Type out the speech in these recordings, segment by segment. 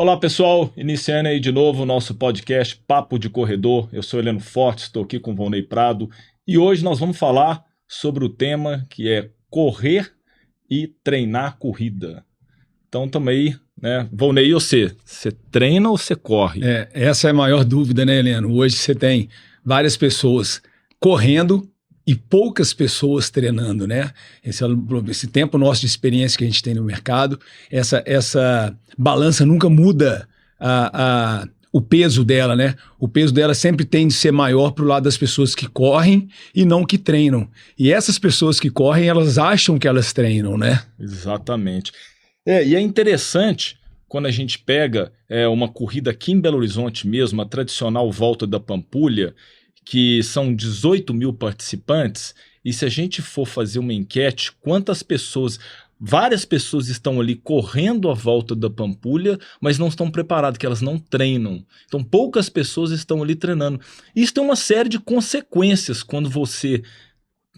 Olá pessoal, iniciando aí de novo o nosso podcast Papo de Corredor. Eu sou Heleno Forte, estou aqui com o Volney Prado e hoje nós vamos falar sobre o tema que é correr e treinar corrida. Então tamo aí, né? Volney, e você treina ou você corre? Essa é a maior dúvida, né, Heleno? Hoje você tem várias pessoas correndo e poucas pessoas treinando, né? Esse tempo nosso de experiência que a gente tem no mercado, essa balança nunca muda o peso dela, né? O peso dela sempre tem de ser maior para o lado das pessoas que correm e não que treinam. E essas pessoas que correm, elas acham que elas treinam, né? Exatamente. E é interessante quando a gente pega uma corrida aqui em Belo Horizonte mesmo, a tradicional Volta da Pampulha, que são 18 mil participantes, e se a gente for fazer uma enquete, várias pessoas estão ali correndo a Volta da Pampulha, mas não estão preparadas, que elas não treinam. Então poucas pessoas estão ali treinando. Isso tem uma série de consequências quando você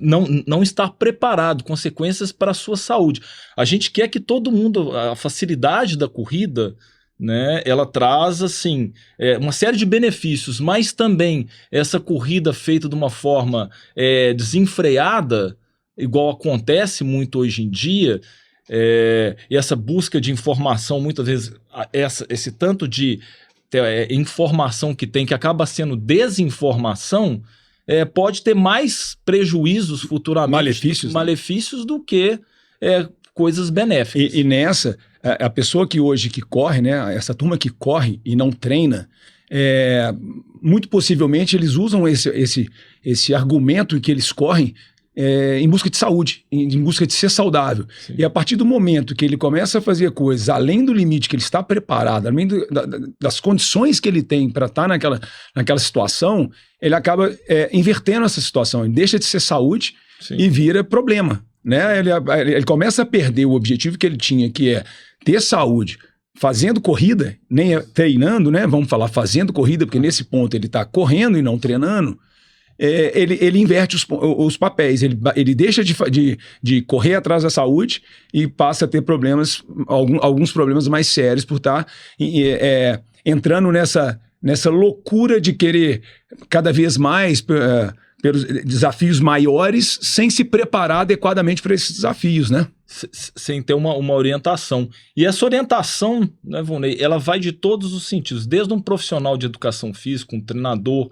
não está preparado, consequências para a sua saúde. A gente quer que todo mundo, a facilidade da corrida, né, ela traz assim, uma série de benefícios, mas também essa corrida feita de uma forma desenfreada, igual acontece muito hoje em dia, e essa busca de informação, muitas vezes esse tanto de informação que tem, que acaba sendo desinformação, pode ter mais prejuízos futuramente, malefícios do que coisas benéficas. E nessa, a pessoa que hoje que corre, né, essa turma que corre e não treina, muito possivelmente eles usam esse argumento que eles correm em busca de saúde, em busca de ser saudável. Sim. E a partir do momento que ele começa a fazer coisas além do limite que ele está preparado, além das condições que ele tem para estar naquela situação, ele acaba invertendo essa situação. Ele deixa de ser saúde. Sim. E vira problema, né? Ele começa a perder o objetivo que ele tinha, que é ter saúde, fazendo corrida, nem treinando, né? Vamos falar fazendo corrida, porque nesse ponto ele está correndo e não treinando. Ele inverte os papéis, ele deixa de correr atrás da saúde e passa a ter problemas, alguns problemas mais sérios por estar entrando nessa loucura de querer cada vez mais pelos desafios maiores, sem se preparar adequadamente para esses desafios, né? Sem ter uma orientação. E essa orientação, né, Volney, ela vai de todos os sentidos, desde um profissional de educação física, um treinador,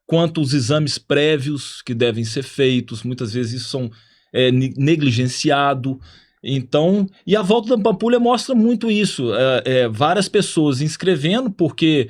quanto os exames prévios que devem ser feitos, muitas vezes isso são negligenciado. Então, e a Volta da Pampulha mostra muito isso, várias pessoas inscrevendo, porque,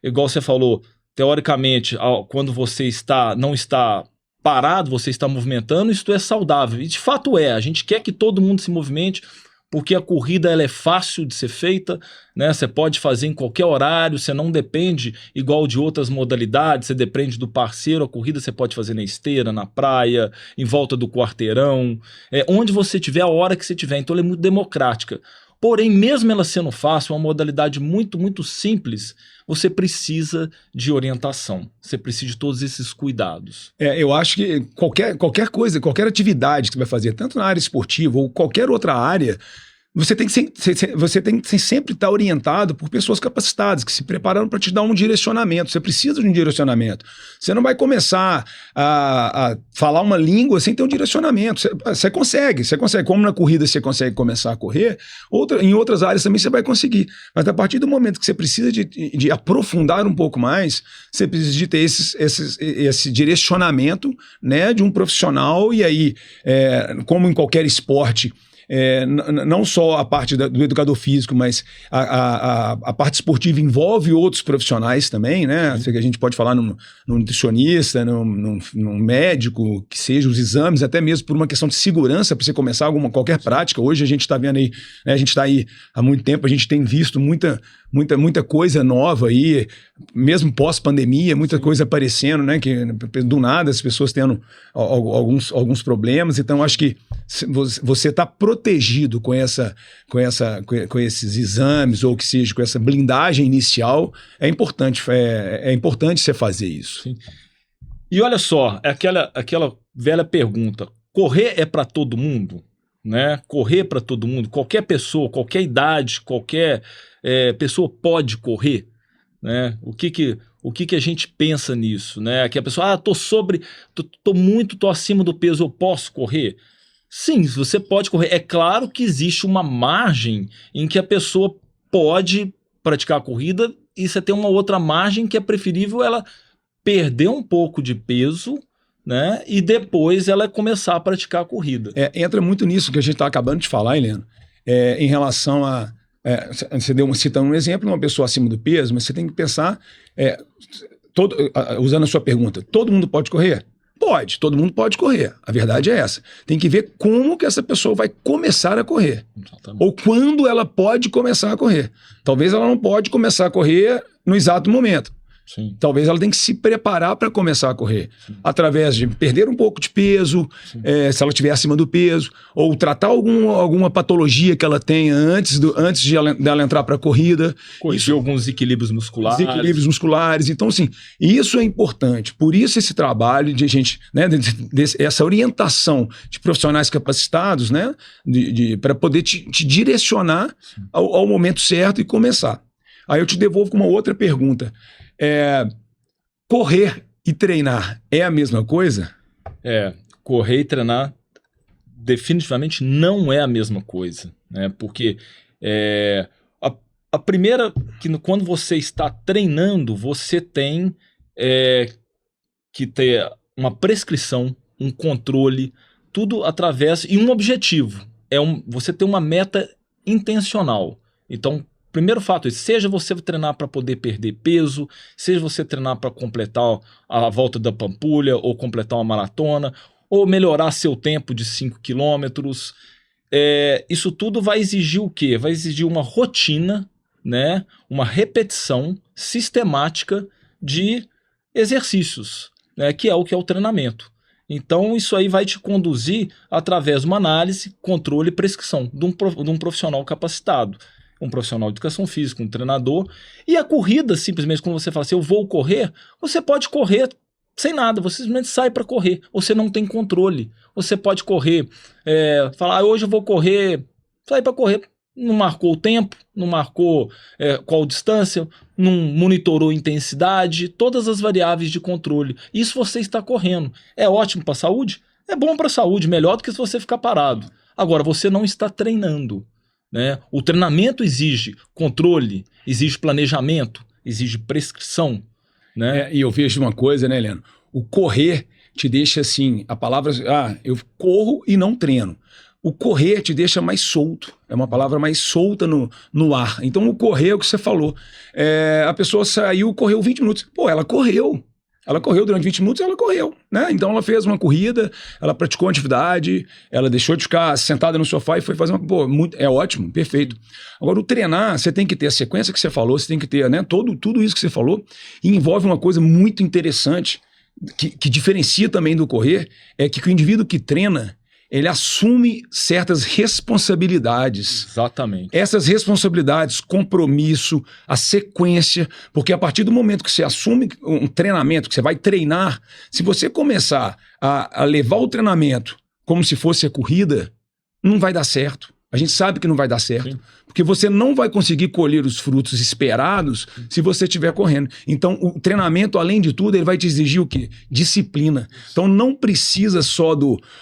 igual você falou, teoricamente, quando você não está parado, você está movimentando, isso é saudável, e de fato a gente quer que todo mundo se movimente, porque a corrida ela é fácil de ser feita, né? Você pode fazer em qualquer horário, você não depende igual de outras modalidades, você depende do parceiro, a corrida você pode fazer na esteira, na praia, em volta do quarteirão, onde você tiver, a hora que você tiver, então ela é muito democrática. Porém, mesmo ela sendo fácil, uma modalidade muito, muito simples, você precisa de orientação, você precisa de todos esses cuidados. Eu acho que qualquer coisa, qualquer atividade que você vai fazer, tanto na área esportiva ou qualquer outra área, você tem que sempre estar orientado por pessoas capacitadas, que se prepararam para te dar um direcionamento. Você precisa de um direcionamento. Você não vai começar a falar uma língua sem ter um direcionamento. Você consegue. Como na corrida você consegue começar a correr, em outras áreas também você vai conseguir. Mas a partir do momento que você precisa de aprofundar um pouco mais, você precisa de ter esse direcionamento, né, de um profissional. E aí, como em qualquer esporte, não só a parte do educador físico, mas a parte esportiva envolve outros profissionais também, né? A gente pode falar num nutricionista, num médico, que seja os exames, até mesmo por uma questão de segurança, para você começar qualquer prática. Hoje a gente está vendo aí, né, a gente está aí há muito tempo, a gente tem visto muita coisa nova aí, mesmo pós-pandemia, muita coisa aparecendo, né? Que do nada as pessoas tendo alguns problemas. Então acho que você está protegido com esses exames, ou que seja com essa blindagem inicial, é importante você fazer isso. Sim. E olha só, aquela velha pergunta: correr é para todo mundo? né? Correr para todo mundo, qualquer pessoa, qualquer idade, qualquer pessoa pode correr, né? O que a gente pensa nisso, né? Que a pessoa, tô acima do peso, eu posso correr? Sim, você pode correr. É claro que existe uma margem em que a pessoa pode praticar a corrida e você tem uma outra margem que é preferível ela perder um pouco de peso, né? E depois ela começar a praticar a corrida. Entra muito nisso que a gente está acabando de falar, Heleno, em relação a... você citando um exemplo de uma pessoa acima do peso, mas você tem que pensar, usando a sua pergunta, todo mundo pode correr? Pode, todo mundo pode correr. A verdade é essa. Tem que ver como que essa pessoa vai começar a correr. Exatamente. Ou quando ela pode começar a correr. Talvez ela não pode começar a correr no exato momento. Sim. Talvez ela tenha que se preparar para começar a correr. Sim. Através de perder um pouco de peso, se ela estiver acima do peso, ou tratar alguma patologia que ela tenha antes dela entrar para a corrida. Corrigir alguns equilíbrios musculares. Desequilíbrios musculares. Então, assim, isso é importante. Por isso esse trabalho de gente, né, essa orientação de profissionais capacitados, né, para poder te direcionar ao momento certo e começar. Aí eu te devolvo com uma outra pergunta. Correr e treinar é a mesma coisa? Correr e treinar definitivamente não é a mesma coisa, né? Porque a primeira, que quando você está treinando, você tem que ter uma prescrição, um controle, tudo através, e um objetivo, você ter uma meta intencional. Então, primeiro fato, seja você treinar para poder perder peso, seja você treinar para completar a volta da Pampulha, ou completar uma maratona, ou melhorar seu tempo de 5 quilômetros. Isso tudo vai exigir o quê? Vai exigir uma rotina, né? Uma repetição sistemática de exercícios, né? Que é o treinamento. Então isso aí vai te conduzir através de uma análise, controle e prescrição de um profissional capacitado. Um profissional de educação física, um treinador. E a corrida, simplesmente, quando você fala assim, eu vou correr, você pode correr sem nada, você simplesmente sai para correr. Você não tem controle. Você pode correr, falar, hoje eu vou correr, sair para correr. Não marcou o tempo, não marcou qual distância, não monitorou a intensidade, todas as variáveis de controle. Isso você está correndo. É ótimo para a saúde? É bom para a saúde, melhor do que se você ficar parado. Agora, você não está treinando. Né? O treinamento exige controle, exige planejamento, exige prescrição. Né? E eu vejo uma coisa, né, Heleno? O correr te deixa assim, a palavra, eu corro e não treino. O correr te deixa mais solto, é uma palavra mais solta no ar. Então o correr é o que você falou. A pessoa saiu, correu 20 minutos. Pô, ela correu. Ela correu durante 20 minutos, ela correu, né? Então ela fez uma corrida, ela praticou uma atividade, ela deixou de ficar sentada no sofá e foi fazer é ótimo, perfeito. Agora o treinar, você tem que ter a sequência que você falou, você tem que ter, né, tudo isso que você falou, e envolve uma coisa muito interessante, que diferencia também do correr, é que o indivíduo que treina, ele assume certas responsabilidades. Exatamente. Essas responsabilidades, compromisso, a sequência, porque a partir do momento que você assume um treinamento, que você vai treinar, se você começar a levar o treinamento como se fosse a corrida, não vai dar certo. A gente sabe que não vai dar certo. Sim. Porque você não vai conseguir colher os frutos esperados se você estiver correndo. Então, o treinamento, além de tudo, ele vai te exigir o quê? Disciplina. Então, não precisa só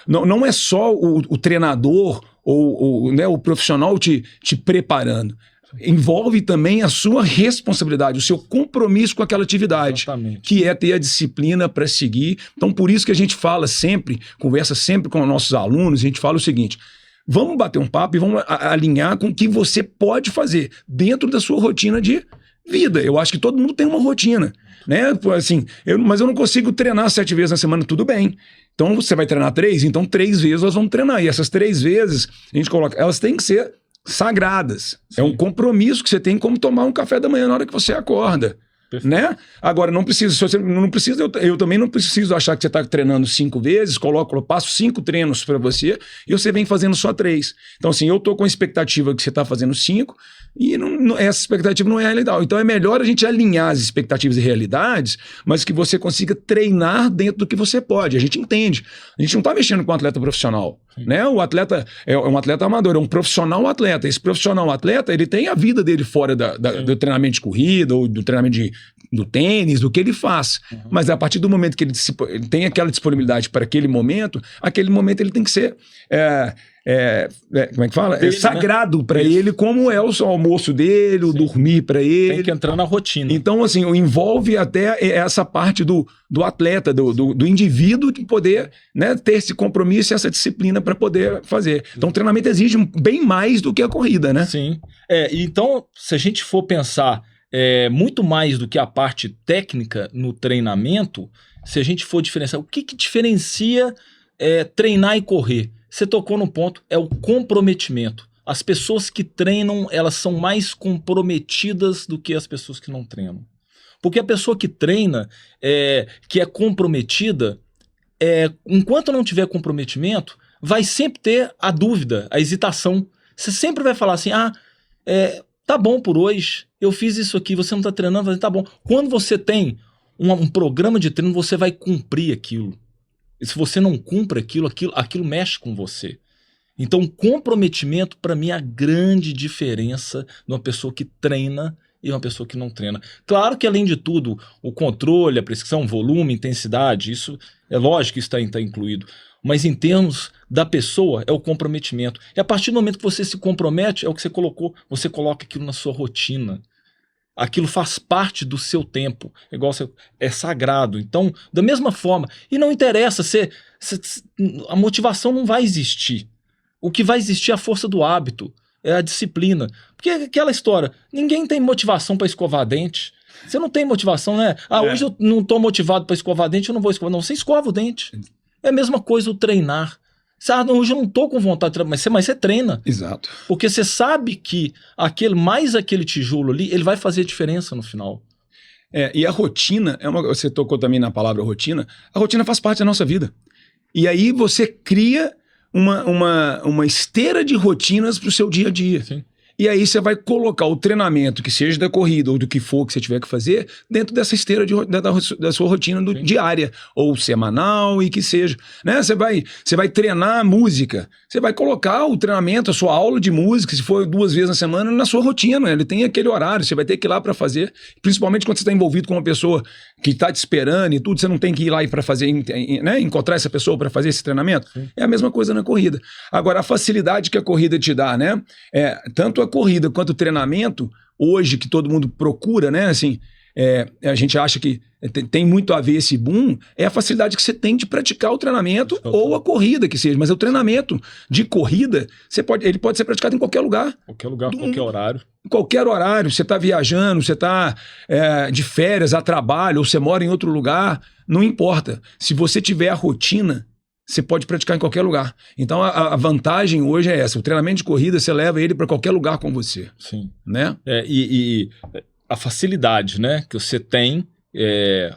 não é só o treinador ou né, o profissional te preparando. Envolve também a sua responsabilidade, o seu compromisso com aquela atividade. Exatamente. Que é ter a disciplina para seguir. Então, por isso que a gente fala sempre, conversa sempre com os nossos alunos, a gente fala o seguinte: vamos bater um papo e vamos alinhar com o que você pode fazer dentro da sua rotina de vida. Eu acho que todo mundo tem uma rotina, né? Assim, mas eu não consigo treinar 7 vezes na semana, tudo bem. Então você vai treinar 3, então 3 vezes nós vamos treinar. E essas 3 vezes, a gente coloca, elas têm que ser sagradas. Sim. É um compromisso que você tem, como tomar um café da manhã na hora que você acorda. Né? Agora, não precisa, se você não precisa, eu também não preciso achar que você está treinando 5 vezes, eu passo 5 treinos para você e você vem fazendo só 3. Então, assim, eu estou com a expectativa que você está fazendo 5 e essa expectativa não é a realidade. Então, é melhor a gente alinhar as expectativas e realidades, mas que você consiga treinar dentro do que você pode. A gente entende. A gente não está mexendo com um atleta profissional. né? O atleta é um atleta amador, é um profissional atleta. Esse profissional atleta, ele tem a vida dele fora do treinamento de corrida ou do treinamento do tênis, do que ele faz. Mas a partir do momento que ele tem aquela disponibilidade para aquele momento ele tem que ser como é que fala? Dele, sagrado, né? Para Isso. ele, como é o almoço dele, o dormir para ele. Tem que entrar na rotina. Então, assim, envolve até essa parte do atleta, do indivíduo de poder, né, ter esse compromisso e essa disciplina para poder fazer. Então, o treinamento exige bem mais do que a corrida, né? Sim. Então, se a gente for pensar muito mais do que a parte técnica no treinamento, se a gente for diferenciar, o que diferencia treinar e correr? Você tocou no ponto, é o comprometimento. As pessoas que treinam, elas são mais comprometidas do que as pessoas que não treinam. Porque a pessoa que treina, que é comprometida, enquanto não tiver comprometimento, vai sempre ter a dúvida, a hesitação. Você sempre vai falar assim, tá bom por hoje, eu fiz isso aqui, você não está treinando, mas tá bom. Quando você tem um programa de treino, você vai cumprir aquilo. E se você não cumpre aquilo mexe com você. Então, comprometimento, para mim, é a grande diferença de uma pessoa que treina e uma pessoa que não treina. Claro que, além de tudo, o controle, a prescrição, volume, intensidade, isso é lógico que isso está incluído. Mas em termos da pessoa, é o comprometimento. E a partir do momento que você se compromete, é o que você colocou, você coloca aquilo na sua rotina. Aquilo faz parte do seu tempo, é sagrado. Então, da mesma forma, e não interessa, a motivação não vai existir. O que vai existir é a força do hábito, é a disciplina. Porque aquela história, ninguém tem motivação para escovar dente. Você não tem motivação, né? Hoje eu não estou motivado para escovar dente, eu não vou escovar. Não, você escova o dente. É a mesma coisa o treinar. Hoje eu não estou com vontade de treinar, mas você treina. Exato. Porque você sabe que aquele tijolo ali, ele vai fazer diferença no final. E a rotina, você tocou também na palavra rotina, a rotina faz parte da nossa vida. E aí você cria uma esteira de rotinas para o seu dia a dia. Sim. E aí você vai colocar o treinamento, que seja da corrida ou do que for que você tiver que fazer, dentro dessa esteira da sua rotina diária, ou semanal e que seja. Né? Você vai treinar música, você vai colocar o treinamento, a sua aula de música, se for 2 vezes na semana, na sua rotina. Ele tem aquele horário, você vai ter que ir lá para fazer. Principalmente quando você está envolvido com uma pessoa que está te esperando e tudo, você não tem que ir lá para fazer, né? Encontrar essa pessoa para fazer esse treinamento. Sim. É a mesma coisa na corrida. Agora, a facilidade que a corrida te dá, né? Tanto a corrida quanto o treinamento, hoje que todo mundo procura, né? Assim, a gente acha que tem muito a ver esse boom, é a facilidade que você tem de praticar o treinamento ou a corrida que seja. Mas o treinamento de corrida, ele pode ser praticado em qualquer lugar. Qualquer lugar, qualquer horário. Qualquer horário, você está viajando, você está de férias, a trabalho, ou você mora em outro lugar, não importa. Se você tiver a rotina, você pode praticar em qualquer lugar. Então, a vantagem hoje é essa. O treinamento de corrida, você leva ele para qualquer lugar com você. Sim. Né? E a facilidade, né, que você tem,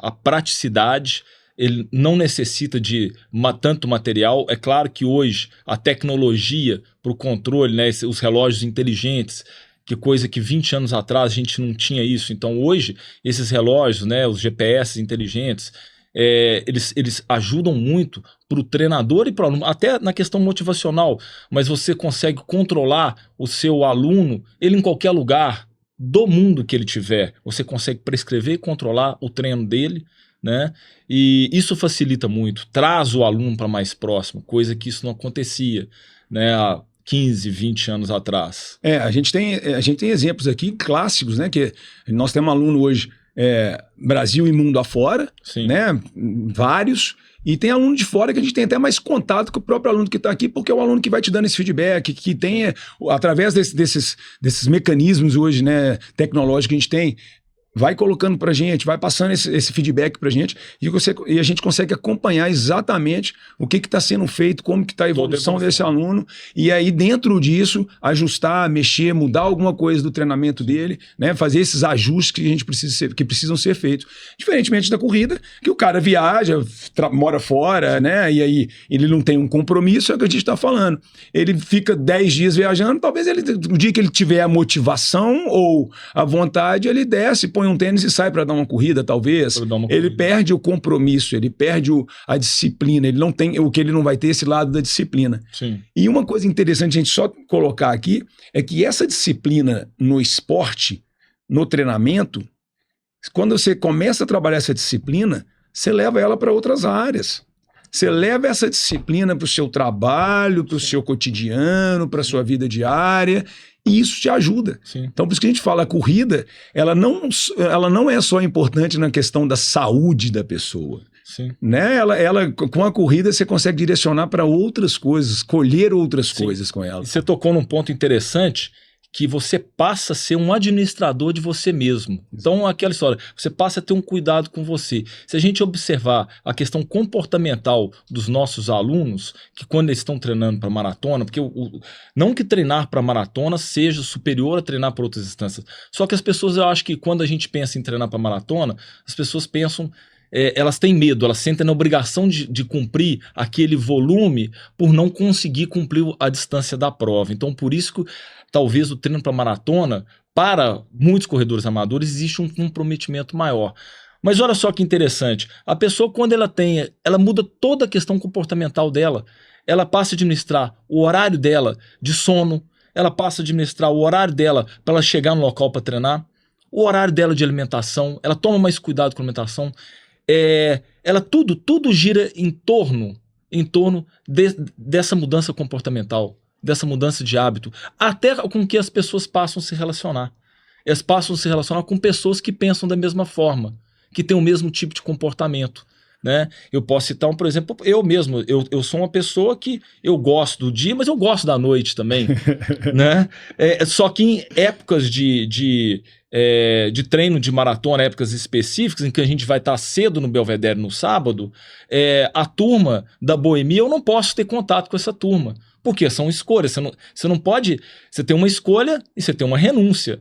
a praticidade, ele não necessita de tanto material. É claro que hoje a tecnologia para o controle, né, os relógios inteligentes, que coisa que 20 anos atrás a gente não tinha isso. Então, hoje, esses relógios, né, os GPS inteligentes, eles ajudam muito para o treinador e para o aluno, até na questão motivacional, mas você consegue controlar o seu aluno, ele em qualquer lugar do mundo que ele tiver, você consegue prescrever e controlar o treino dele, né? E isso facilita muito, traz o aluno para mais próximo, coisa que isso não acontecia, né, há 15, 20 anos atrás. A gente tem exemplos aqui clássicos, né? Que nós temos um aluno hoje Brasil e mundo afora, né? Vários. E tem aluno de fora que a gente tem até mais contato com o próprio aluno que está aqui, porque é o aluno que vai te dando esse feedback, que tem, através desses mecanismos hoje, né, tecnológicos que a gente tem, vai colocando pra gente, vai passando esse feedback pra gente e a gente consegue acompanhar exatamente o que está sendo feito, como que está a evolução desse aluno, e aí dentro disso ajustar, mexer, mudar alguma coisa do treinamento dele, né, fazer esses ajustes que precisam ser feitos. Diferentemente da corrida, que o cara viaja, mora fora, né, e aí ele não tem um compromisso, é o que a gente está falando. Ele fica 10 dias viajando, talvez o dia que ele tiver a motivação ou a vontade, ele desce, põe põe um tênis e sai para dar uma corrida, talvez, ele perde o compromisso, ele perde a disciplina, ele não tem, o que ele não vai ter esse lado da disciplina. Sim. E uma coisa interessante a gente só colocar aqui é que essa disciplina no esporte, no treinamento, quando você começa a trabalhar essa disciplina, você leva ela para outras áreas. Você leva essa disciplina para o seu trabalho, para o seu cotidiano, para a sua vida diária, e isso te ajuda. Sim. Então, por isso que a gente fala, a corrida, ela não é só importante na questão da saúde da pessoa. Sim. Né? Com a corrida, você consegue direcionar para outras coisas, escolher outras coisas com ela. E você tocou num ponto interessante, que você passa a ser um administrador de você mesmo. Então, aquela história, você passa a ter um cuidado com você. Se a gente observar a questão comportamental dos nossos alunos, que quando eles estão treinando para maratona, porque não que treinar para maratona seja superior a treinar para outras distâncias, só que as pessoas, eu acho que quando a gente pensa em treinar para maratona, as pessoas pensam, elas têm medo, elas sentem a obrigação de cumprir aquele volume por não conseguir cumprir a distância da prova. Então, por isso que talvez o treino para maratona, para muitos corredores amadores, existe um comprometimento maior. Mas olha só que interessante, a pessoa quando ela muda toda a questão comportamental dela, ela passa a administrar o horário dela de sono, ela passa a administrar o horário dela para ela chegar no local para treinar, o horário dela de alimentação, ela toma mais cuidado com a alimentação, ela tudo gira em torno dessa mudança comportamental, dessa mudança de hábito, até com que as pessoas passam a se relacionar. Elas passam a se relacionar com pessoas que pensam da mesma forma, que têm o mesmo tipo de comportamento. Né? Eu posso citar, por exemplo, eu mesmo, eu sou uma pessoa que eu gosto do dia, mas eu gosto da noite também. Né? Só que em épocas de treino de maratona, épocas específicas, em que a gente vai estar cedo no Belvedere no sábado, a turma da boemia, eu não posso ter contato com essa turma. Porque são escolhas, você não pode, você tem uma escolha e você tem uma renúncia.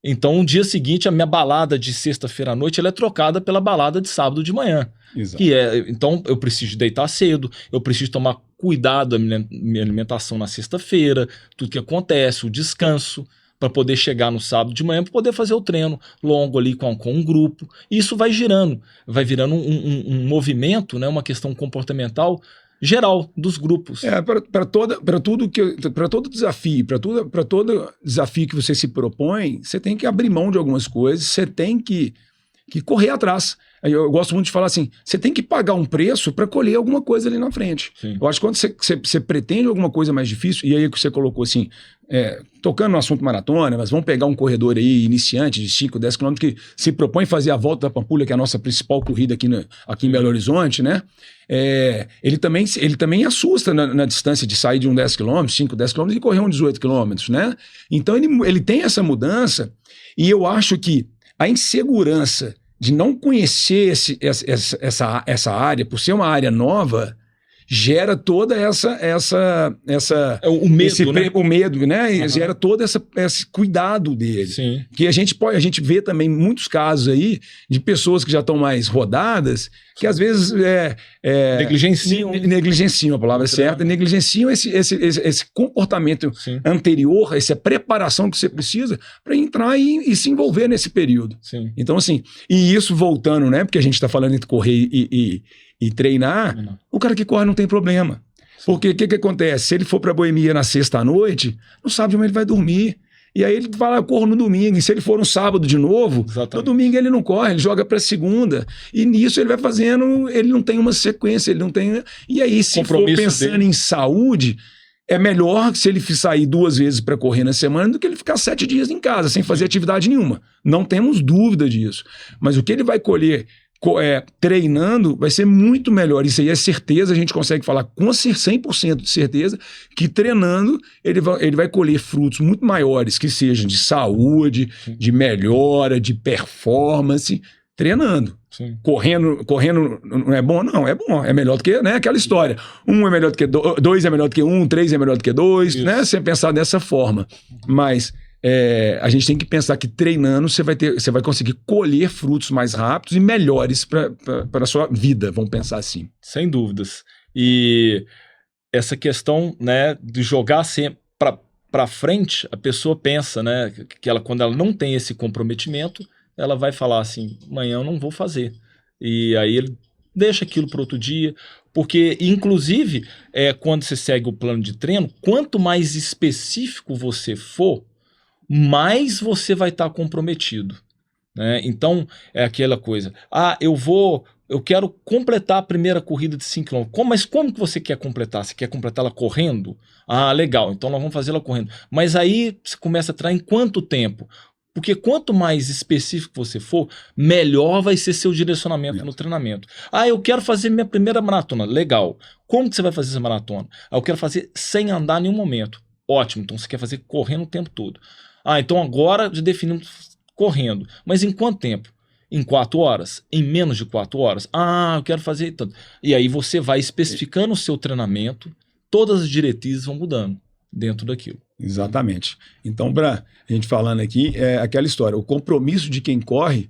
Então, no dia seguinte, a minha balada de sexta-feira à noite ela é trocada pela balada de sábado de manhã. Exato. Então, eu preciso deitar cedo, eu preciso tomar cuidado da minha alimentação na sexta-feira, tudo que acontece, o descanso, para poder chegar no sábado de manhã, para poder fazer o treino longo ali com um grupo. E isso vai virando um movimento, né, uma questão comportamental geral dos grupos. Para todo desafio, para todo desafio que você se propõe, você tem que abrir mão de algumas coisas, você tem que correr atrás. Eu gosto muito de falar assim, você tem que pagar um preço para colher alguma coisa ali na frente. Sim. Eu acho que quando você pretende alguma coisa mais difícil, e aí que você colocou assim, tocando no assunto maratona, mas vamos pegar um corredor aí iniciante de 5, 10 km que se propõe fazer a Volta da Pampulha, que é a nossa principal corrida aqui em Belo Horizonte, né? Ele também assusta na distância de sair de um 10 km, 5, 10 km e correr um 18 km, né? Então ele tem essa mudança, e eu acho que a insegurança de não conhecer essa área, por ser uma área nova, gera toda o medo, né? O medo, né? E gera todo esse cuidado dele. Sim. Que a gente vê também muitos casos aí de pessoas que já estão mais rodadas, que às vezes negligenciam a palavra certa, negligenciam esse comportamento Sim. anterior, essa preparação que você precisa para entrar e se envolver nesse período. Sim. Então, assim, e isso voltando, né? Porque a gente está falando entre correr e treinar, o cara que corre não tem problema. Porque o que acontece? Se ele for para a boemia na sexta à noite, não sabe onde ele vai dormir. E aí ele vai lá, eu corro no domingo. E se ele for no sábado de novo, no domingo ele não corre, ele joga para segunda. E nisso ele vai fazendo, ele não tem uma sequência, ele não tem... E aí, se for pensando em saúde, é melhor se ele sair 2 vezes para correr na semana do que ele ficar 7 dias em casa, sem fazer atividade nenhuma. Não temos dúvida disso. Mas o que ele vai colher treinando vai ser muito melhor. Isso aí é certeza, a gente consegue falar com 100% de certeza que treinando ele vai colher frutos muito maiores, que sejam de saúde, de melhora, de performance, treinando. Sim. Correndo não é bom? Não, é bom. É melhor do que, né, aquela história. 1 é melhor do que 2 é melhor do que 1, 3 é melhor do que 2, né? Sem pensar dessa forma. Mas a gente tem que pensar que treinando você vai conseguir colher frutos mais rápidos e melhores para a sua vida, vamos pensar assim. Sem dúvidas. E essa questão, né, de jogar sempre para frente, a pessoa pensa, né, que quando ela não tem esse comprometimento, ela vai falar assim, amanhã eu não vou fazer. E aí ele deixa aquilo para outro dia, porque inclusive quando você segue o plano de treino, quanto mais específico você for, mais você vai estar comprometido, né? Então é aquela coisa, eu quero completar a primeira corrida de 5 km. Mas como que você quer completar? Você quer completá-la correndo? Ah, legal, então nós vamos fazê-la correndo. Mas aí você começa a treinar em quanto tempo? Porque quanto mais específico você for, melhor vai ser seu direcionamento no treinamento. Ah, eu quero fazer minha primeira maratona. Legal. Como que você vai fazer essa maratona? Ah, eu quero fazer sem andar em nenhum momento. Ótimo, então você quer fazer correndo o tempo todo. Ah, então agora já definimos correndo. Mas em quanto tempo? Em 4 horas? Em menos de 4 horas? Ah, eu quero fazer tanto. E aí você vai especificando o seu treinamento, todas as diretrizes vão mudando dentro daquilo. Exatamente. Então, para a gente falando aqui, é aquela história, o compromisso de quem corre,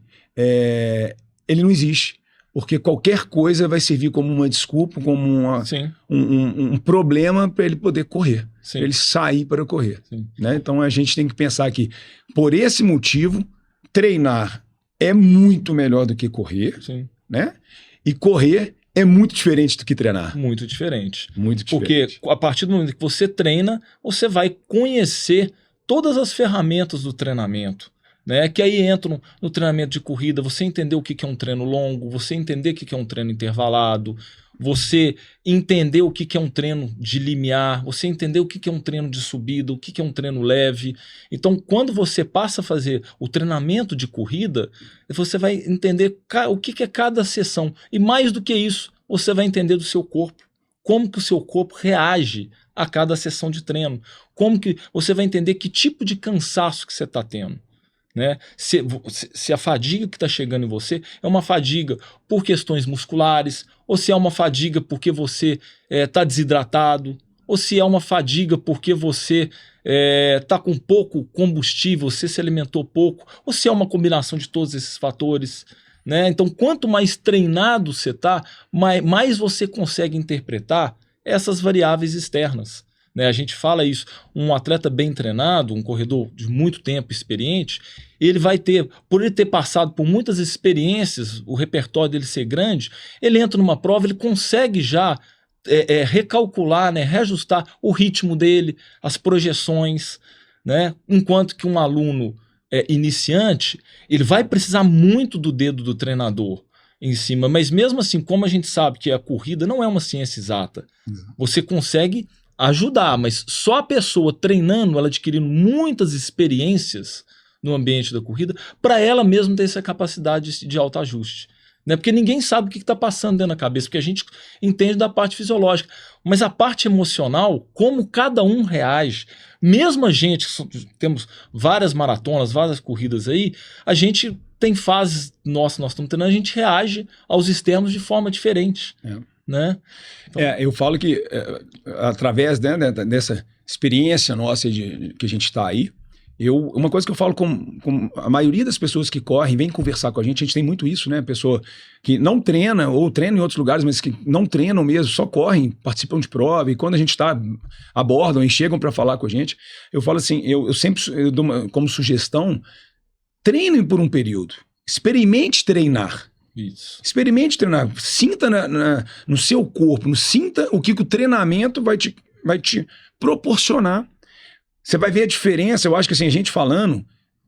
ele não existe, porque qualquer coisa vai servir como uma desculpa, como um problema para ele poder correr, para ele sair para correr. Né? Então, a gente tem que pensar que, por esse motivo, treinar é muito melhor do que correr, né? E correr é muito diferente do que treinar. Muito diferente. Muito diferente. Porque a partir do momento que você treina, você vai conhecer todas as ferramentas do treinamento, né? Que aí entram no treinamento de corrida, você entender o que é um treino longo, você entender o que é um treino intervalado, você entender o que é um treino de limiar, você entender o que é um treino de subida, o que é um treino leve. Então, quando você passa a fazer o treinamento de corrida, você vai entender o que é cada sessão. E mais do que isso, você vai entender do seu corpo, como que o seu corpo reage a cada sessão de treino, como que você vai entender que tipo de cansaço que você está tendo. Né? Se a fadiga que está chegando em você é uma fadiga por questões musculares, ou se é uma fadiga porque você está desidratado, ou se é uma fadiga porque você está com pouco combustível, você se alimentou pouco, ou se é uma combinação de todos esses fatores. Né? Então, quanto mais treinado você está, mais você consegue interpretar essas variáveis externas. Né? A gente fala isso, um atleta bem treinado, um corredor de muito tempo experiente, ele vai ter, por ele ter passado por muitas experiências, o repertório dele ser grande, ele entra numa prova, ele consegue já recalcular, né, reajustar o ritmo dele, as projeções, né? Enquanto que um aluno iniciante, ele vai precisar muito do dedo do treinador em cima, mas mesmo assim, como a gente sabe que a corrida não é uma ciência exata, você consegue ajudar, mas só a pessoa treinando, ela adquirindo muitas experiências no ambiente da corrida, para ela mesma ter essa capacidade de autoajuste. Né? Porque ninguém sabe o que está passando dentro da cabeça, porque a gente entende da parte fisiológica, mas a parte emocional, como cada um reage, mesmo a gente, temos várias maratonas, várias corridas aí, a gente tem fases, nós estamos treinando, a gente reage aos externos de forma diferente. Né? Então, eu falo que através dessa experiência nossa que a gente está aí, uma coisa que eu falo com a maioria das pessoas que correm, vem conversar com a gente tem muito isso, né? Pessoa que não treina ou treina em outros lugares, mas que não treinam mesmo, só correm, participam de prova, e quando a gente está, abordam e chegam para falar com a gente, eu falo assim, eu sempre dou como sugestão, treinem por um período, experimente treinar. Isso. Experimente treinar, sinta no seu corpo, sinta o que o treinamento vai te proporcionar. Você vai ver a diferença. Eu acho que assim, a gente falando,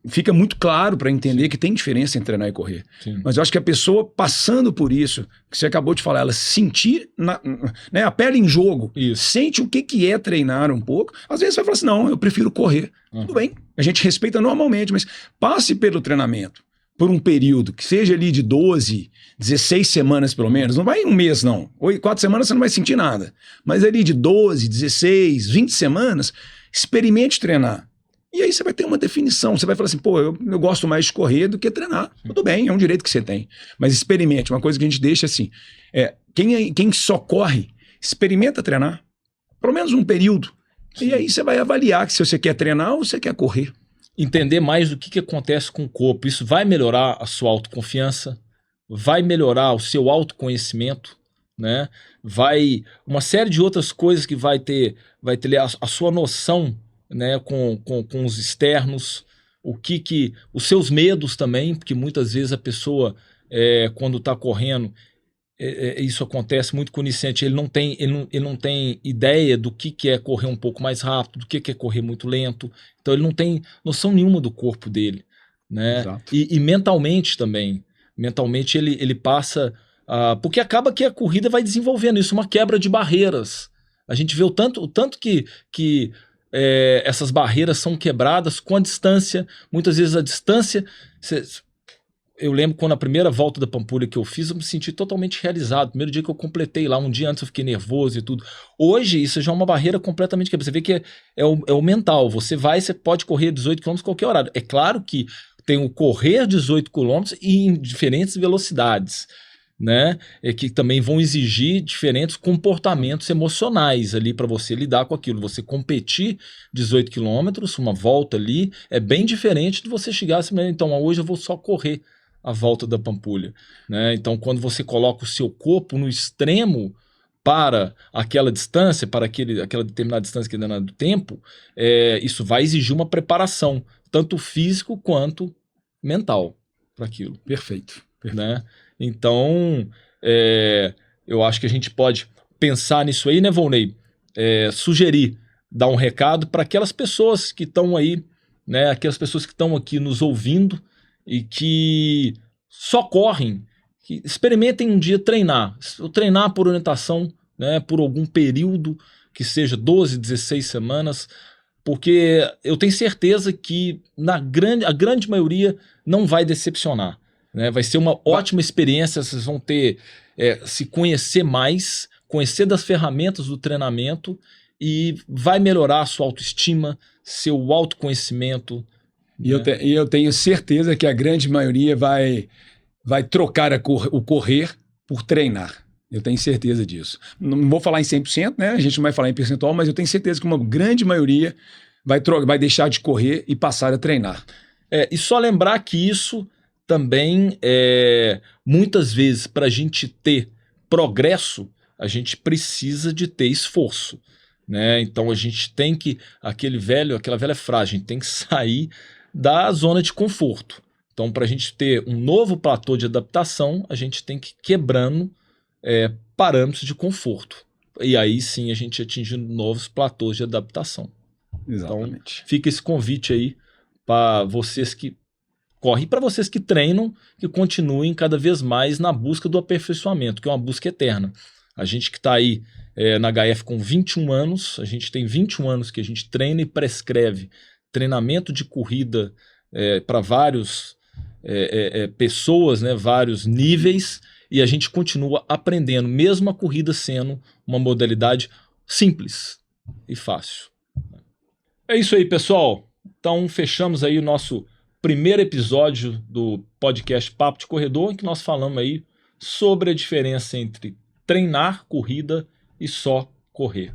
fica muito claro para entender que tem diferença entre treinar e correr. Sim. Mas eu acho que a pessoa passando por isso, que você acabou de falar, ela sentir né, a pele em jogo, sente o que é treinar um pouco, às vezes vai falar assim, não, eu prefiro correr. Tudo bem, a gente respeita normalmente, mas passe pelo treinamento por um período, que seja ali de 12, 16 semanas pelo menos, não vai um mês não, 4 semanas você não vai sentir nada, mas ali de 12, 16, 20 semanas, experimente treinar. E aí você vai ter uma definição, você vai falar assim, pô, eu gosto mais de correr do que treinar. Tudo bem, é um direito que você tem, mas experimente. Uma coisa que a gente deixa assim, quem só corre, experimenta treinar, pelo menos um período, e aí você vai avaliar se você quer treinar ou você quer correr. Entender mais do que acontece com o corpo, isso vai melhorar a sua autoconfiança, vai melhorar o seu autoconhecimento, né? Vai uma série de outras coisas que vai ter a sua noção, né, com os externos, os seus medos também, porque muitas vezes a pessoa, quando está correndo, isso acontece muito com o iniciante, ele não tem ideia do que é correr um pouco mais rápido, do que é correr muito lento, então ele não tem noção nenhuma do corpo dele, né? E mentalmente também, ele passa, porque acaba que a corrida vai desenvolvendo isso, uma quebra de barreiras. A gente vê o tanto que essas barreiras são quebradas com a distância, muitas vezes a distância... Eu lembro quando a primeira volta da Pampulha que eu fiz, eu me senti totalmente realizado. Primeiro dia que eu completei lá, um dia antes eu fiquei nervoso e tudo. Hoje, isso já é uma barreira completamente quebrada. Você vê que é o mental. Você pode correr 18 km a qualquer horário. É claro que tem o correr 18 km e em diferentes velocidades, né? Que também vão exigir diferentes comportamentos emocionais ali para você lidar com aquilo. Você competir 18 km, uma volta ali, é bem diferente de você chegar assim, então hoje eu vou só correr a volta da Pampulha, né? Então, quando você coloca o seu corpo no extremo para aquela distância, para aquela determinada distância que é dentro do tempo, isso vai exigir uma preparação, tanto físico quanto mental para aquilo. Perfeito. Né? Então, eu acho que a gente pode pensar nisso aí, né, Volney? Sugerir, dar um recado para aquelas pessoas que estão aí, né? Aquelas pessoas que estão aqui nos ouvindo e que só correm, que experimentem um dia treinar por orientação, né, por algum período, que seja 12, 16 semanas, porque eu tenho certeza que a grande maioria não vai decepcionar, né? Vai ser uma ótima experiência, vocês vão ter, se conhecer mais, conhecer das ferramentas do treinamento e vai melhorar a sua autoestima, seu autoconhecimento. E eu tenho certeza que a grande maioria vai trocar o correr por treinar. Eu tenho certeza disso. Não vou falar em 100%, né? A gente não vai falar em percentual, mas eu tenho certeza que uma grande maioria vai deixar de correr e passar a treinar. E só lembrar que isso também, muitas vezes, para a gente ter progresso, a gente precisa de ter esforço, né? Então a gente tem que, aquela velha frase, a gente tem que sair da zona de conforto. Então, para a gente ter um novo platô de adaptação, a gente tem que ir quebrando parâmetros de conforto. E aí sim a gente atingindo novos platôs de adaptação. Exatamente. Então, fica esse convite aí para vocês que correm e para vocês que treinam, que continuem cada vez mais na busca do aperfeiçoamento, que é uma busca eterna. A gente que está aí na HF com 21 anos, a gente tem 21 anos que a gente treina e prescreve treinamento de corrida para vários pessoas, né, vários níveis, e a gente continua aprendendo, mesmo a corrida sendo uma modalidade simples e fácil. É isso aí, pessoal. Então fechamos aí o nosso primeiro episódio do podcast Papo de Corredor, em que nós falamos aí sobre a diferença entre treinar corrida e só correr.